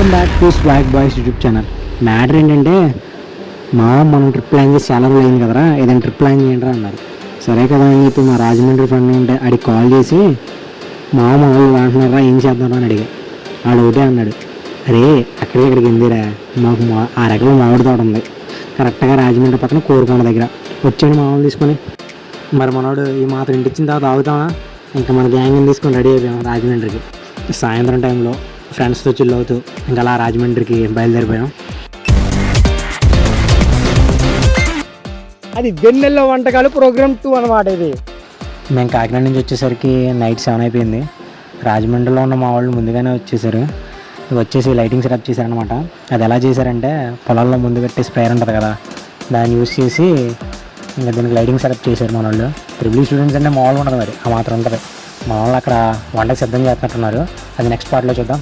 Welcome back to swag boys YouTube channel. Matter ఏంటంటే మనం trip plan చేసి చాలా రోజులు అయింది కదరా, ఏదైనా ట్రిప్ ప్లాన్ చేయండి అన్నారు. సరే కదా అని చెప్పి మా రాజమండ్రి ఫ్రెండ్ ఉంటే ఆడికి కాల్ చేసి వాళ్ళు అంటున్నారా ఏం చేద్దాం అని అడిగా. ఆడు ఒకటే అన్నాడు, అరే అక్కడికి ఎందిరా, మాకు ఆ రకంలో మామిడి తోట ఉంది కరెక్ట్గా రాజమండ్రి పక్కన కోరుకొండ దగ్గర. వచ్చాడు మామూలు తీసుకొని. మరి మనోడు ఈ మాత్రం ఇంటికి ఇచ్చిన తర్వాత ఆగుతామా, ఇంకా మన గ్యాంగ్ తీసుకొని రెడీ అయిపోయాం రాజమండ్రికి. సాయంత్రం టైంలో ఫ్రెండ్స్తో చిల్ అవుతూ ఇంకా అలా రాజమండ్రికి బయలుదేరిపోయాం. అది వెన్నెల వంటకాలు ప్రోగ్రామ్ 2 అనమాట. ఇది మేము కాకినాడ నుంచి వచ్చేసరికి నైట్ 7 అయిపోయింది. రాజమండ్రిలో ఉన్న మా వాళ్ళు ముందుగానే వచ్చేసారు. వచ్చేసి లైటింగ్ సెటప్ చేశారనమాట. అది ఎలా చేశారంటే పొలాల్లో ముందు పెట్టే స్ప్రేయర్ ఉంటుంది కదా, దాన్ని యూస్ చేసి ఇంకా దీనికి లైటింగ్ సెటప్ చేశారు మన వాళ్ళు. ట్రిపుల్ స్టూడెంట్స్ అంటే మామూలుగా ఉంటుంది, మరి ఆ మాత్రం ఉంటుంది. మా వాళ్ళు అక్కడ వంటకి సిద్ధం చేస్తున్నట్టున్నారు. అది నెక్స్ట్ పార్ట్లో చూద్దాం.